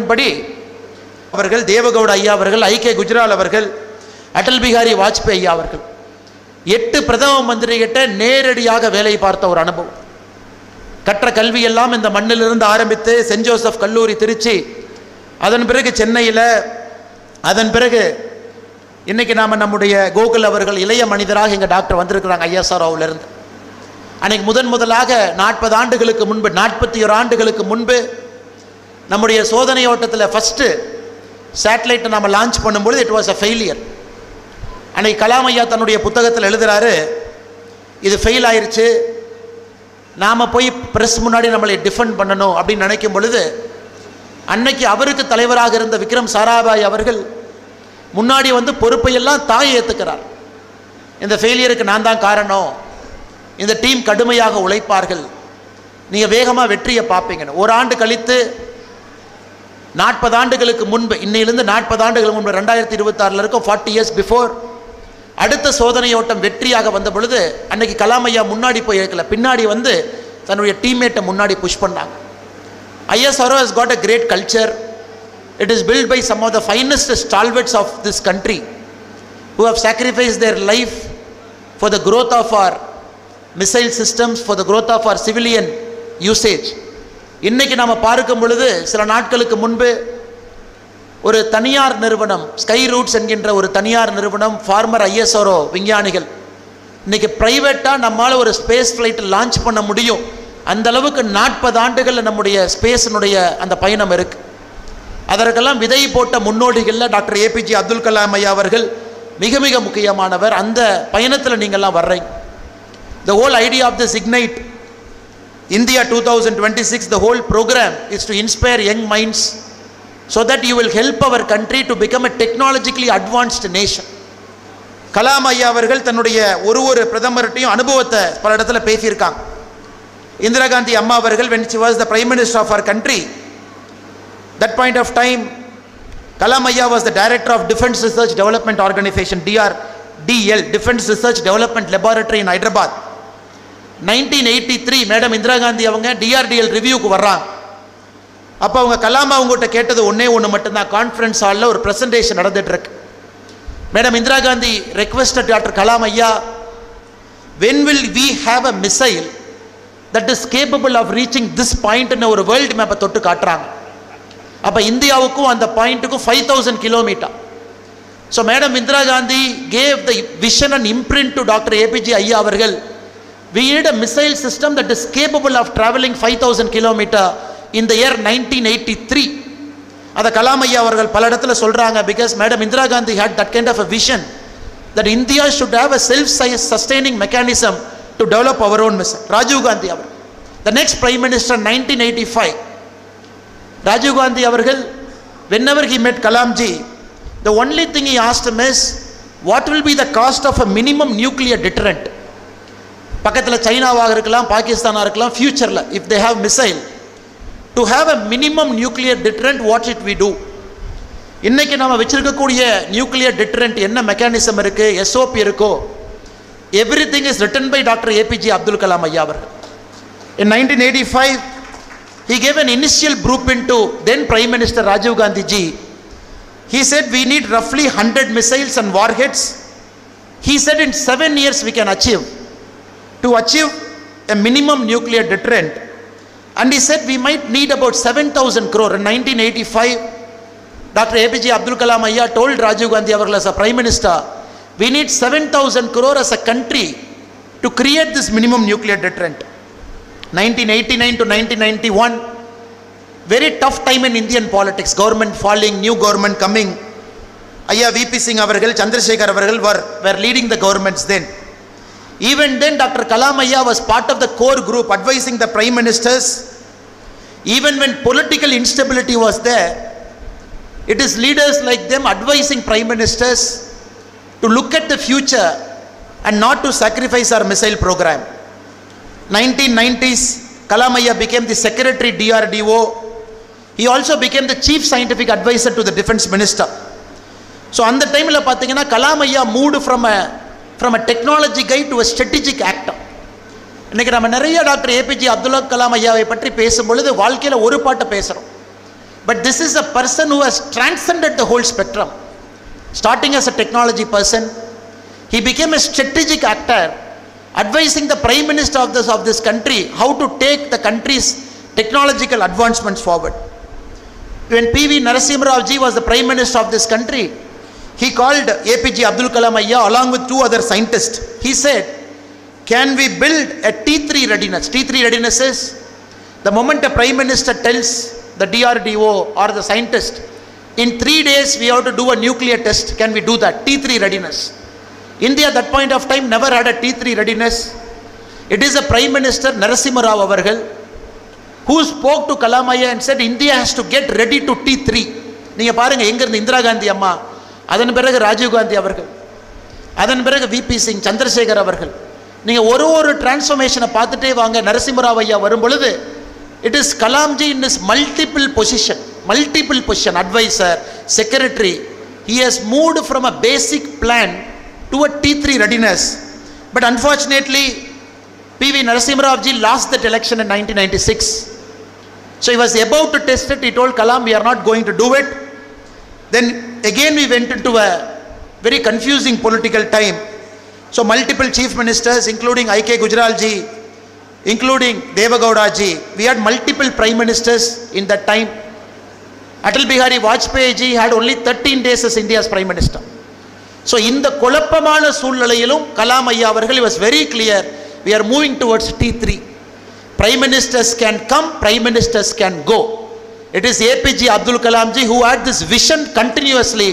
கணக்கின்படி அவர்கள், தேவகவுடா ஐயா அவர்கள், ஐகே குஜ்ரால் அவர்கள், அடல் பிகாரி வாஜ்பேயி ஐயா அவர்கள் 8 பிரதம மந்திரி கிட்ட நேரடியாக வேலை பார்த்த ஒரு அனுபவம். கற்ற கல்வியெல்லாம் இந்த மண்ணிலிருந்து ஆரம்பித்து சென்ட் ஜோசப் கல்லூரி திருச்சி, அதன் பிறகு சென்னையில், அதன் பிறகு இன்னைக்கு நாம் நம்முடைய கோகுல் அவர்கள் இளைய மனிதராக எங்கள் டாக்டர் வந்திருக்கிறாங்க ஐஎஸ்ஆர்ஓவிலிருந்து. அன்னைக்கு முதலாக 40 ஆண்டுகளுக்கு முன்பு, 41 ஆண்டுகளுக்கு முன்பு நம்முடைய சோதனை ஓட்டத்தில் ஃபஸ்ட்டு சேட்டலைட்டை நம்ம லான்ச் பண்ணும்பொழுது இட் வாஸ் அ ஃபெயிலியர். அன்னைக்கு கலாம் ஐயா தன்னுடைய புத்தகத்தில் எழுதுகிறாரு, இது ஃபெயில் ஆயிடுச்சு, நாம் போய் ப்ரெஸ் முன்னாடி நம்மளை டிஃபெண்ட் பண்ணணும் அப்படின்னு நினைக்கும் பொழுது, அன்னைக்கு அவருக்கு தலைவராக இருந்த விக்ரம் சாராபாய் அவர்கள் முன்னாடி வந்து பொறுப்பையெல்லாம் தாயை ஏற்றுக்கிறார். இந்த ஃபெயிலியருக்கு நான் தான் காரணம், இந்த டீம் கடுமையாக உழைப்பார்கள், நீங்கள் வேகமாக வெற்றியை பார்ப்பீங்கன்னு. ஒரு ஆண்டு கழித்து 40 ஆண்டுகளுக்கு முன்பு, இன்னையிலிருந்து 40 ஆண்டுகளுக்கு முன்பு 2026 இருக்கும், 40 years பிஃபோர், அடுத்த சோதனை ஓட்டம் வெற்றியாக வந்த பொழுது அன்னைக்கு கலாம் ஐயா முன்னாடி போய் இருக்கல, பின்னாடி வந்து தன்னுடைய டீம்மேட்டை முன்னாடி புஷ் பண்ணாங்க. ISRO has got a great culture. It is built by some of the finest stalwarts of this country who have sacrificed their life for the growth of our missile systems, for the growth of our civilian usage. இன்னைக்கு நாம் பார்க்கும் பொழுது சில நாட்களுக்கு முன்பு ஒரு தனியார் நிறுவனம், ஸ்கை ரூட்ஸ் என்கின்ற ஒரு தனியார் நிறுவனம், ஃபார்மர் ISRO விஞ்ஞானிகள், இன்னைக்கு பிரைவேட்டாக நம்மால் ஒரு ஸ்பேஸ் ஃப்ளைட் லான்ச் பண்ண முடியும், அந்த அளவுக்கு 40 ஆண்டுகளில் நம்முடைய ஸ்பேஸினுடைய அந்த பயணம் இருக்குது. அதற்கெல்லாம் விதை போட்ட முன்னோடிகளில் டாக்டர் APJ அப்துல் கலாம் ஐயா அவர்கள் மிக மிக முக்கியமானவர். அந்த பயணத்தில் நீங்கள்லாம் வர்றீங்க. The whole idea of this Ignite India 2026, the whole program is to inspire young minds so that you will help our country to become a technologically advanced nation. Kalam ஐயா அவர்கள் தன்னுடைய ஒரு பிரதமர்கிட்டையும் அனுபவத்தை பல இடத்துல பேசியிருக்காங்க. இந்திரா காந்தி அம்மா அவர்கள், when she was the prime minister of our country, that point of time Kalam Ayya was the director of Defence Research Development Organization, DRDL, Defence Research Development Laboratory in Hyderabad. 1983 madam Indira Gandhi அவங்க DRDL ரிவ்யூக்கு வர்றாங்க. அப்போ அவங்க கலாம் அவங்ககிட்ட கேட்டது ஒன்று மட்டும்தான். Conference ஹாலில் ஒரு ப்ரெசன்டேஷன் நடந்துட்டு இருக்கு. Madam Indira Gandhi requested doctor Kalam ஐயா, when will we have a missile that is capable of reaching this point ன்னு ஒரு வேர்ல்டு மேப்பை தொட்டு காட்டுறாங்க. அப்போ இந்தியாவுக்கும் அந்த பாயிண்ட்டுக்கும் 5000 kilometers. So madam Indira Gandhi gave the vision and imprint to doctor APJ ஐயா அவர்கள், we need a missile system that is capable of traveling 5000 kilometers in the year 1983. அதை கலாம் ஐயா அவர்கள் பல இடத்துல சொல்கிறாங்க. Because madam Indira Gandhi had that kind of a vision that India should have a self-sustaining mechanism to develop our own missile. Rajiv Gandhi அவர், the next prime minister 1985, Rajiv Gandhi அவர்கள், whenever he met Kalamji, the only thing he asked him is, what will be the cost of a minimum nuclear deterrent? பக்கத்தில் சைனாவாக இருக்கலாம், பாகிஸ்தானாக இருக்கலாம், ஃபியூச்சரில் if they have missile, to have a minimum nuclear deterrent, what should we do? இன்னைக்கு நம்ம வச்சிருக்கக்கூடிய nuclear deterrent என்ன mechanism இருக்கு, SOP இருக்கோ, everything is written by Dr. APJ Abdul Kalam ஐயா அவர்கள். In 1985 he gave an initial blueprint to then Prime Minister Rajiv Gandhi ji. He said we need roughly 100 missiles and warheads. He said in 7 years we can achieve a minimum nuclear deterrent. And he said we might need about 7,000 crore. In 1985 Dr. APJ Abdul Kalam Ayya told Rajiv Gandhi avargal as a Prime Minister, we need 7,000 crore as a country to create this minimum nuclear deterrent. 1989 to 1991, very tough time in Indian politics, government falling, new government coming. Ayya VP Singh avargal, Chandrasekhar avargal were leading the governments then. Even then Dr. Kalam Ayya was part of the core group advising the prime ministers. Even when political instability was there, it is leaders like them advising prime ministers to look at the future and not to sacrifice our missile program. 1990s Kalam Ayya became the secretary DRDO. He also became the chief scientific advisor to the defense minister. So on the time la pathina Kalam Ayya moved from a technology guy to a strategic actor. இன்னைக்கு நம்ம நிறைய doctor APJ Abdul Kalam ஐயாவை பற்றி பேசும்பொழுது வாழ்க்கையில் ஒரு பாட்டை பேசுகிறோம். But this is a person who has transcended the whole spectrum. Starting as a technology person, he became a strategic actor, advising the Prime Minister of this country how to take the country's technological advancements forward. When P.V. Narasimha Rao ji was the Prime Minister of this country, he called APJ Abdul Kalam Ayya along with 2 other scientists. He said, can we build a T3 readiness? T3 readiness is the moment a Prime Minister tells the DRDO or the scientist, in 3 days we have to do a nuclear test, can we do that? T3 readiness. India at that point of time never had a T3 readiness. It is a Prime Minister Narasimha Rao Avargal who spoke to Kalam Ayya and said India has to get ready to T3. நீங்க பாருங்க, எங்க இருந்து இந்திரா காந்தி அம்மா, அதன் பிறகு ராஜீவ் காந்தி அவர்கள், அதன் பிறகு விபி சிங், சந்திரசேகர் அவர்கள், நீங்க ஒரு டிரான்ஸ்ஃபர்மேஷனை பார்த்துட்டே வாங்க. நரசிம்மராவ் ஐயா வரும் பொழுது it is Kalamji in his multiple position, advisor, secretary. He has moved from a basic plan to a T3 readiness. But unfortunately, P.V. Narasimha Rao ji lost that election in 1996. So he was about to test it. He told Kalam, we are not going to do it. Then again we went into a very confusing political time. So multiple chief ministers, including I.K. Gujral ji, including Deva Gowda ji, we had multiple prime ministers in that time. Atal Bihari Vajpayee ji had only 13 days as India's prime minister. So in the குழப்பமான சூழ்நிலையிலும் கலாம் ஐயா அவர்கள் was very clear, we are moving towards T3. Prime ministers can come, prime ministers can go. It is APJ Abdul Kalam ji who had this vision continuously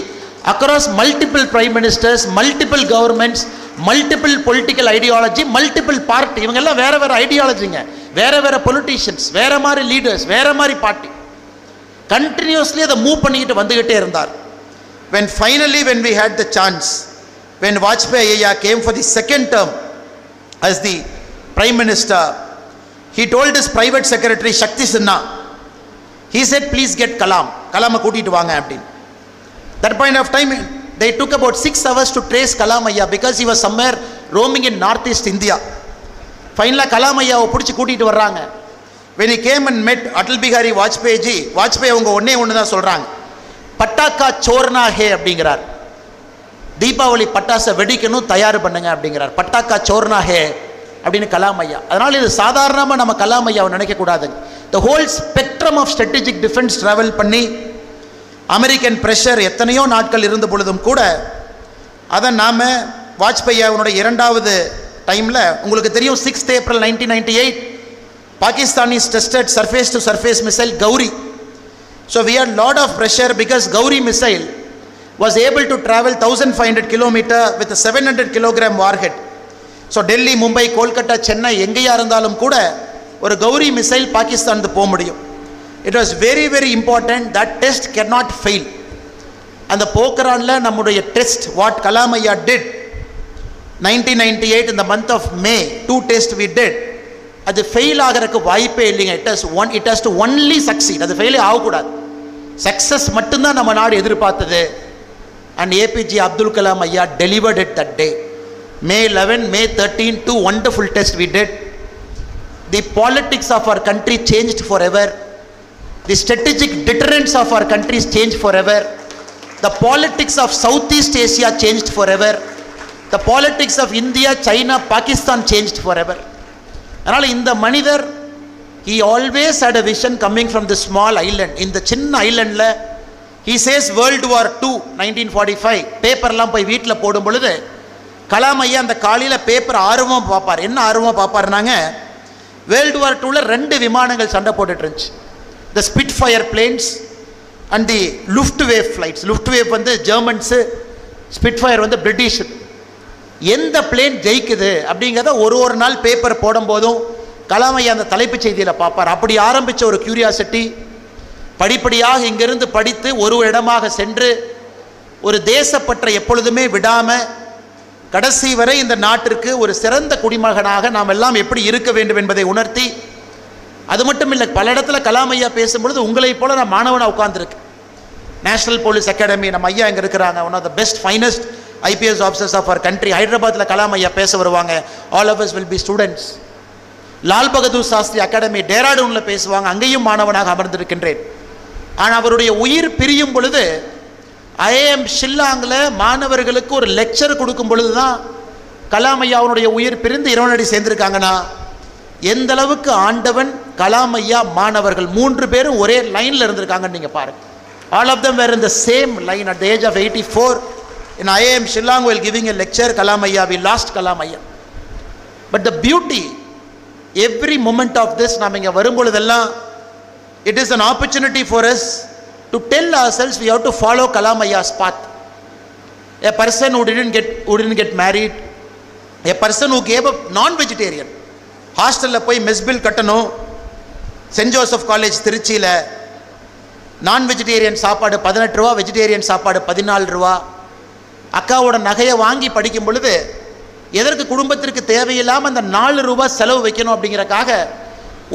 across multiple prime ministers, multiple governments, multiple political ideology, multiple party. இவங்க எல்லாம் வேற வேற ஐடியாலஜிங்க, வேற வேற politicians, வேற மாதிரி leaders, வேற மாதிரி பார்ட்டி. கண்டினியூஸ்லி அதை மூவ் பண்ணிக்கிட்டு வந்துகிட்டே இருந்தார். When finally we had the chance, when Vajpayee Ayya came for the second term as the prime minister, he told his private secretary Shakti Sinha, he said, please get Kalam கூட்டிட்டு வாங்க அப்படின்னு. That point of time they took about 6 hours to trace Kalam Ayya because he was somewhere roaming in northeast India. Finally Kalam Ayyaவை பிடிச்சி கூட்டிட்டு வர்றாங்க. When he came and met Atal Bihari Vajpayee ji, Vajpayee அவங்க ஒன்று தான் சொல்றாங்க, பட்டாக்கா சோர்னா ஹே அப்படிங்கிறார். தீபாவளி பட்டாசை வெடிக்கணும், தயார் பண்ணுங்க அப்படிங்கிறார். பட்டாக்கா சோர்னா ஹே அப்படின்னு கலாம் ஐயா. அதனால் இது சாதாரணமாக நம்ம கலாம் ஐயாவை நினைக்கக்கூடாதுங்க. The whole spectrum of strategic defence travel பண்ணி அமெரிக்கன் ப்ரெஷர் எத்தனையோ நாட்கள் இருந்த பொழுதும் கூட அதை நாம் வாஜ்பாயினுடைய 2வது டைமில் உங்களுக்கு தெரியும், 6th April 1998 Pakistanis tested surface to surface missile Gauri. So we had lot of pressure because Gauri missile was able to travel 1500 km with a 700 kg warhead. So Delhi, Mumbai, Kolkata, Chennai எங்கேயா இருந்தாலும் கூட ஒரு Gowri missile Pakistan போக முடியும். It was very very important, that test cannot fail. அந்த போக்ரான்ல நம்முடைய test what Kalam Ayya did 1998 in the month of May, 2 tests we did, அது fail ஆகிறதுக்கு வாய்ப்பே இல்லைங்க. it has to only succeed. அது ஃபெயிலே ஆகக்கூடாது, சக்சஸ் மட்டும்தான் நம்ம நாடு எதிர்பார்த்தது. and APJ Abdul Kalam Ayya delivered it that day. May 11, May 13, 2 wonderful tests we did. The politics of our country changed forever. The strategic deterrence of our countries changed forever. The politics of Southeast Asia changed forever. The politics of India, China, Pakistan changed forever. அதனால் இந்த மனிதர், he always had a vision coming from the small island. இந்த சின்ன ஐலண்டில் he says World War II 1945 பேப்பர்லாம் போய் வீட்டில் போடும் பொழுது கலாம் ஐயா அந்த காலையில் பேப்பர் ஆர்வமாக பார்ப்பார். என்ன ஆர்வமாக பார்ப்பாருனாங்க, வேர்ல்டு வார் 2ல 2 விமானங்கள் சண்டை போட்டுட்டு இருந்துச்சு. The Spitfire planes and the Luftwaffe flights. Luftwaffe வந்து ஜெர்மன்ஸு, ஸ்பிட்ஃபயர் வந்து பிரிட்டிஷ். எந்த பிளேன் ஜெயிக்குது அப்படிங்கிறத ஒரு நாள் பேப்பர் போடும்போதும் கலாம் ஐயா அந்த தலைப்புச் செய்தியில் பார்ப்பார். அப்படி ஆரம்பித்த ஒரு கியூரியாசிட்டி படிப்படியாக இங்கிருந்து படித்து ஒரு இடமாக சென்று ஒரு தேசப்பற்றை எப்பொழுதுமே விடாமல் கடைசி வரை இந்த நாட்டிற்கு ஒரு சிறந்த குடிமகனாக நாம் எல்லாம் எப்படி இருக்க வேண்டும் என்பதை உணர்த்தி, அது மட்டும் இல்லை, பல இடத்துல கலாம் ஐயா பேசும்பொழுது உங்களைப் போல நான் மாணவனாக உட்கார்ந்துருக்கு. நேஷனல் போலீஸ் அகாடமி நம்ம ஐயா இங்கே இருக்கிறாங்க, one of the best finest IPS officers of our country. ஹைதராபாத்தில் கலாம் ஐயா பேச வருவாங்க, all of us will be students. Lal Bahadur Shastri academy டேராடூனில் பேசுவாங்க, அங்கேயும் மாணவனாக அமர்ந்திருக்கின்றேன். ஆனால் அவருடைய உயிர் பிரியும் பொழுது ஐஏஎம் ஷில்லாங்கில் மாணவர்களுக்கு ஒரு லெக்சர் கொடுக்கும் பொழுது தான் கலாம் ஐயாவுடைய உயிர் பிரிந்து இறைவனடி சேர்ந்திருக்காங்கன்னா எந்த அளவுக்கு ஆண்டவன், கலாம் ஐயா, மாணவர்கள் 3 பேரும் ஒரே லைனில் இருந்திருக்காங்கன்னு நீங்கள் பாருங்கள். All of them were in the same line at the age of 84 in IIM Shillong while giving a lecture. Kalam Ayya, we lost Kalam Ayya. But the beauty, every moment of this, நாம் இங்கே வரும்பொழுதெல்லாம் it is an opportunity for us to tell ourselves we have to follow Kalam Ayya's path. A person who didn't get married, a person who gave up non-vegetarian, ஹாஸ்டலில் போய் mess bill கட்டணும், send Joseph college திருச்சியில் நான் vegetarian சாப்பாடு 18 ரூபா, vegetarian சாப்பாடு 14 ரூபா. அக்காவோட நகையை வாங்கி படிக்கும் பொழுது எதற்கு குடும்பத்திற்கு தேவையில்லாமல் அந்த 4 ரூபா செலவு வைக்கணும் அப்படிங்கிறக்காக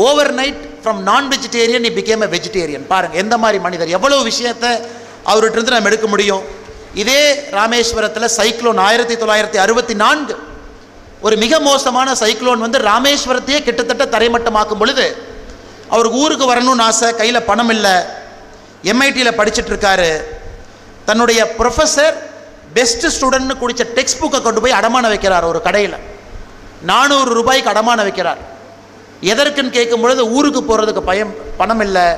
ஓவர் நைட் ஃப்ரம் நான் vegetarian he became a vegetarian. பாருங்கள் எந்த மாதிரி மனிதர், எவ்வளோ விஷயத்தை அவர்கிட்ட நம்ம எடுக்க முடியும். இதே ராமேஸ்வரத்தில் சைக்ளோன் 1964 ஒரு மிக மோசமான சைக்ளோன் வந்து ராமேஸ்வரத்தையே கிட்டத்தட்ட தரைமட்டமாக்கும் பொழுது அவருக்கு ஊருக்கு வரணும்னு ஆசை, கையில் பணம் இல்லை, எம்ஐடியில் படிச்சுட்டு இருக்காரு. தன்னுடைய ப்ரொஃபஸர் பெஸ்ட் ஸ்டூடெண்ட்னு குடித்த டெக்ஸ்ட் புக்கை கொண்டு போய் அடமான வைக்கிறார். ஒரு கடையில் 400 ரூபாய்க்கு அடமான வைக்கிறார். எதற்குன்னு கேட்கும் பொழுது ஊருக்கு போகிறதுக்கு பணம் இல்லை,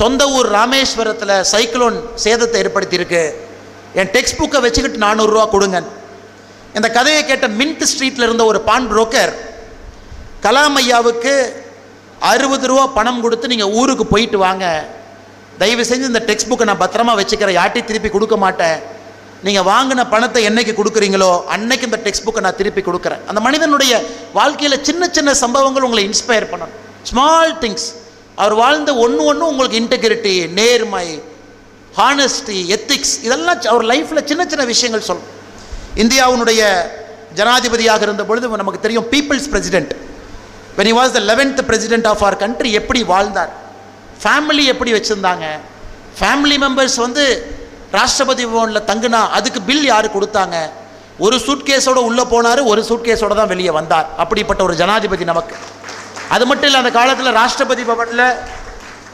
சொந்த ஊர் ராமேஸ்வரத்தில் சைக்ளோன் சேதத்தை ஏற்படுத்தியிருக்கு, என் டெக்ஸ்ட் புக்கை வச்சுக்கிட்டு 400 ரூபா கொடுங்க. இந்த கதையை கேட்ட மின்ட் ஸ்ட்ரீட்டில் இருந்த ஒரு பான் புரோக்கர் கலாம் ஐயாவுக்கு 60 ரூபா பணம் கொடுத்து நீங்கள் ஊருக்கு போயிட்டு வாங்க, தயவு செஞ்சு இந்த டெக்ஸ்ட் புக்கை நான் பத்திரமா வச்சுக்கிறேன், யார்ட்டையும் திருப்பி கொடுக்க மாட்டேன், நீங்கள் வாங்கின பணத்தை என்னைக்கு கொடுக்குறீங்களோ அன்னைக்கு இந்த டெக்ஸ்ட் புக்கை நான் திருப்பி கொடுக்குறேன். அந்த மனிதனுடைய வாழ்க்கையில் சின்ன சின்ன சம்பவங்கள் உங்களை இன்ஸ்பயர் பண்ணணும். Small things. அவர் வாழ்ந்த ஒன்று உங்களுக்கு இன்டெகிரிட்டி, நேர்மை, ஹானஸ்டி, எத்திக்ஸ், இதெல்லாம் அவர் லைஃப்பில் சின்ன சின்ன விஷயங்கள் சொல்லும். இந்தியாவுடைய ஜனாதிபதியாக இருந்த பொழுது நமக்கு தெரியும், people's president, when he was the 11th president of our country, எப்படி வாழ்ந்தார், ஃபேமிலி எப்படி வச்சுருந்தாங்க, ஃபேமிலி மெம்பர்ஸ் வந்து ராஷ்டிரபதி பவனில் தங்குனா அதுக்கு பில் யார் கொடுத்தாங்க, ஒரு சூட்கேஸோட உள்ளே போனார், ஒரு சூட்கேஸோட தான் வெளியே வந்தார். அப்படிப்பட்ட ஒரு ஜனாதிபதி நமக்கு. அது மட்டும் இல்லை, அந்த காலத்தில் ராஷ்டிரபதி பவனில்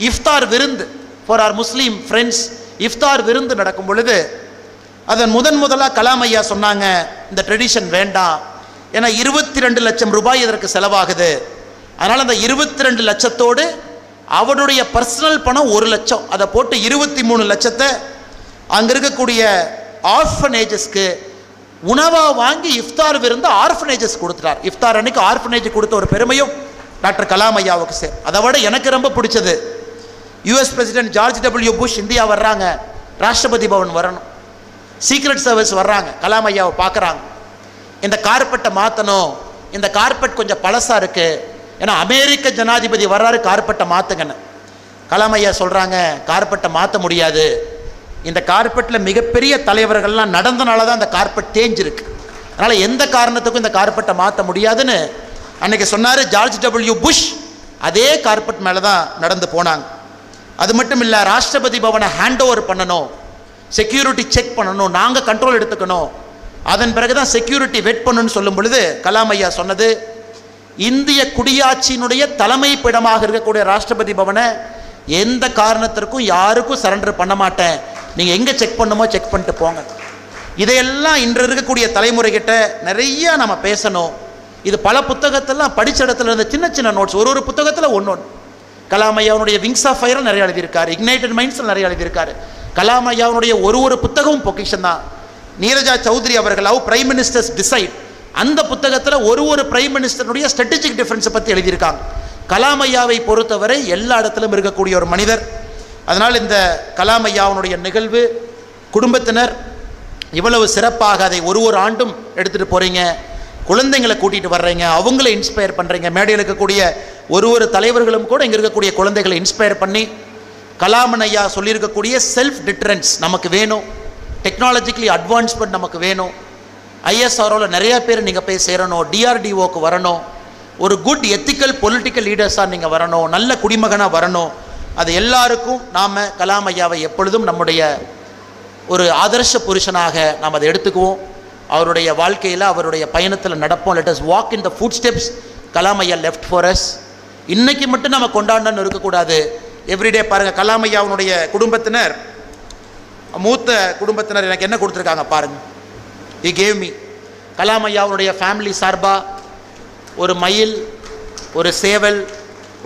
இஃப்தார் விருந்து ஃபார் ஆர் முஸ்லீம் ஃப்ரெண்ட்ஸ், இஃப்தார் விருந்து நடக்கும் பொழுது அதன் முதலாக கலாம் ஐயா சொன்னாங்க, இந்த ட்ரெடிஷன் வேண்டாம், ஏன்னா 22 லட்சம் ரூபாய் இதற்கு செலவாகுது, அதனால் அந்த 22 லட்சத்தோடு அவருடைய பர்சனல் பணம் 1 லட்சம், அதை போட்டு 23 லட்சத்தை அங்கே இருக்கக்கூடிய ஆர்ஃபனேஜஸ்க்கு உணவாக வாங்கி இஃப்தார் விருந்து ஆர்ஃபனேஜஸ் கொடுத்துட்டார். இஃப்தார் அன்னைக்கு ஆர்ஃபனேஜ் கொடுத்த ஒரு பெருமையும் டாக்டர் கலாம் ஐயாவுக்கு சேர். அதை விட எனக்கு ரொம்ப பிடிச்சது, US president George W Bush India வர்றாங்க, ராஷ்டிரபதி பவன் வரணும், சீக்ரெட் சர்வீஸ் வர்றாங்க, கலாம் ஐயாவை பார்க்குறாங்க, இந்த கார்பெட்டை மாற்றணும், இந்த கார்பெட் கொஞ்சம் பழசாக இருக்குது, ஏன்னா அமெரிக்க ஜனாதிபதி வர்றாரு, கார்பெட்டை மாற்றுங்கன்னு. கலாம் ஐயா சொல்கிறாங்க, கார்பெட்டை மாற்ற முடியாது, இந்த கார்பெட்டில் மிகப்பெரிய தலைவர்கள்லாம் நடந்தனால தான் இந்த கார்பெட் தேஞ்சிருக்கு, அதனால் எந்த காரணத்துக்கும் இந்த கார்பெட்டை மாற்ற முடியாதுன்னு அன்றைக்கி சொன்னார் ஜார்ஜ் டபிள்யூ புஷ். அதே கார்பெட் மேலே தான் நடந்து போனாங்க. அது மட்டும் இல்லை, ராஷ்டிரபதி பவனை ஹேண்ட் ஓவர் பண்ணணும், செக்யூரிட்டி செக் பண்ணணும், நாங்கள் கண்ட்ரோல் எடுத்துக்கணும், அதன் பிறகு தான் செக்யூரிட்டி வெட் பண்ணணும்னு சொல்லும் பொழுது கலாம் ஐயா சொன்னது, இந்திய குடியாட்சியினுடைய தலைமைப்பிடமாக இருக்கக்கூடிய ராஷ்டிரபதி பவனை எந்த காரணத்திற்கும் யாருக்கும் சரண்டர் பண்ண மாட்டேன், நீங்கள் எங்கே செக் பண்ணுமோ செக் பண்ணிட்டு போங்க. இதையெல்லாம் இன்று இருக்கக்கூடிய தலைமுறைகிட்ட நிறைய நம்ம பேசணும். இது பல புத்தகத்தெல்லாம் படித்த இடத்துல இருந்த சின்ன சின்ன நோட்ஸ், ஒரு புத்தகத்தில் ஒன்று. கலாம் ஐயாவுடைய விங்ஸ் ஆஃப் ஃபயர் நிறைய எழுதியிருக்காரு, இக்னைட்டட் மைண்ட்ஸில் நிறைய எழுதியிருக்காரு. கலாம் ஐயாவுடைய ஒரு புத்தகமும் பொக்கிஷன் தான். நீரஜா சௌத்ரி அவர்கள் ஹவ் பிரைம் மினிஸ்டர்ஸ் டிசைட், அந்த புத்தகத்தில் ஒரு பிரைம் மினிஸ்டருடைய ஸ்ட்ராட்டஜிக் டிஃபரன்ஸை பற்றி எழுதியிருக்காங்க. கலாம் ஐயாவை பொறுத்தவரை எல்லா இடத்திலும் இருக்கக்கூடிய ஒரு மனிதர். அதனால் இந்த கலாம் ஐயாவுடைய நிகழ்வு, குடும்பத்தினர் இவ்வளவு சிறப்பாக அதை ஒரு ஆண்டும் எடுத்துகிட்டு போகிறீங்க, குழந்தைங்களை கூட்டிகிட்டு வர்றீங்க, அவங்கள இன்ஸ்பயர் பண்ணுறீங்க. மேடையில் இருக்கக்கூடிய ஒரு தலைவர்களும் கூட இங்கே இருக்கக்கூடிய குழந்தைகளை இன்ஸ்பயர் பண்ணி, கலாமன் ஐயா சொல்லியிருக்கக்கூடிய செல்ஃப் டிட்டரன்ஸ் நமக்கு வேணும், டெக்னாலஜிக்கலி அட்வான்ஸ்மெண்ட் நமக்கு வேணும், ஐஎஸ்ஆர்ஓவில் நிறையா பேர் நீங்கள் போய் சேரணும், டிஆர்டிஓக்கு வரணும், ஒரு குட் எத்திக்கல் பொலிட்டிக்கல் லீடர்ஸாக நீங்கள் வரணும், நல்ல குடிமகனாக வரணும். அது எல்லாருக்கும் நாம் கலாம் ஐயாவை எப்பொழுதும் நம்முடைய ஒரு ஆதர்ஷ புருஷனாக நாம் அதை எடுத்துக்குவோம். அவருடைய வாழ்க்கையில் அவருடைய பயணத்தில் நடப்போம். Let us walk in the food steps Kalam ஐயா லெஃப்ட் ஃபார் அஸ். இன்றைக்கி மட்டும் நம்ம கொண்டாடணும்னு இருக்கக்கூடாது, எவ்ரிடே பாருங்கள். கலாம் ஐயாவுடைய குடும்பத்தினர், மூத்த குடும்பத்தினர் எனக்கு என்ன கொடுத்துருக்காங்க பாருங்கள். He gave me கலாம் ஐயாவுடைய ஃபேமிலி சார்பாக ஒரு மயில், ஒரு சேவல்,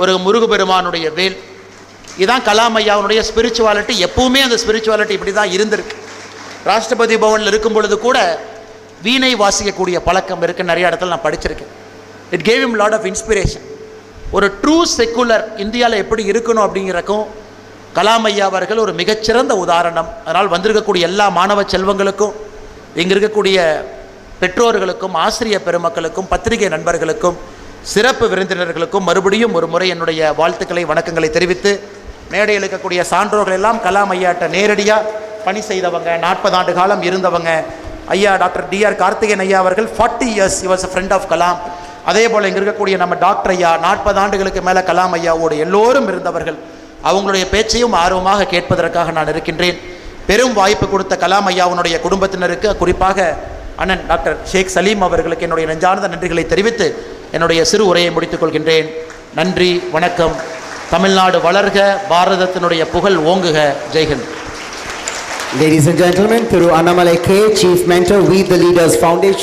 ஒரு முருகப்பெருமானுடைய வேல். இதுதான் கலாம் ஐயாவுடைய ஸ்பிரிச்சுவாலிட்டி. எப்பவுமே அந்த ஸ்பிரிச்சுவாலிட்டி இப்படி தான் இருந்திருக்கு. ராஷ்டிரபதி பவனில் இருக்கும் பொழுது கூட வீணை வாசிக்கக்கூடிய பழக்கம் இருக்குது. நிறைய இடத்துல நான் படிச்சிருக்கேன். It gave him lot of inspiration. ஒரு ட்ரூ செக்குலர் இந்தியாவில் எப்படி இருக்கணும் அப்படிங்கிறக்கும் கலாம் ஐயா அவர்கள் ஒரு மிகச்சிறந்த உதாரணம். அதனால் வந்திருக்கக்கூடிய எல்லா மாணவ செல்வங்களுக்கும், இங்கே இருக்கக்கூடிய பெற்றோர்களுக்கும், ஆசிரியர் பெருமக்களுக்கும், பத்திரிகை நண்பர்களுக்கும், சிறப்பு விருந்தினர்களுக்கும் மறுபடியும் ஒரு முறை என்னுடைய வாழ்த்துக்களை, வணக்கங்களை தெரிவித்து, மேடையில் இருக்கக்கூடிய சான்றோர்கள் எல்லாம் கலாம் ஐயாட்ட நேரடியாக பணி செய்தவங்க, 40 ஆண்டு காலம் இருந்தவங்க. ஐயா டாக்டர் DR கார்த்திகேயன் ஐயா அவர்கள் 40 years he was a friend of Kalam. அதே போல் இங்கே இருக்கக்கூடிய நம்ம டாக்டர் ஐயா 40 ஆண்டுகளுக்கு மேலே கலாம் ஐயாவோடு எல்லோரும் இருந்தவர்கள். அவங்களுடைய பேச்சையும் ஆர்வமாக கேட்பதற்காக நான் இருக்கின்றேன். பெரும் வாய்ப்பு கொடுத்த கலாம் ஐயாவுடைய குடும்பத்தினருக்கு, குறிப்பாக அண்ணன் டாக்டர் ஷேக் சலீம் அவர்களுக்கு என்னுடைய நெஞ்சார்ந்த நன்றிகளை தெரிவித்து என்னுடைய சிறு உரையை முடித்துக் கொள்கின்றேன். நன்றி, வணக்கம். தமிழ்நாடு வளர்க, பாரதத்தினுடைய புகழ் ஓங்குக. ஜெய்ஹிந்த். Ladies and gentlemen, Thiru Annamalai K, Chief Mentor, We the Leaders Foundation.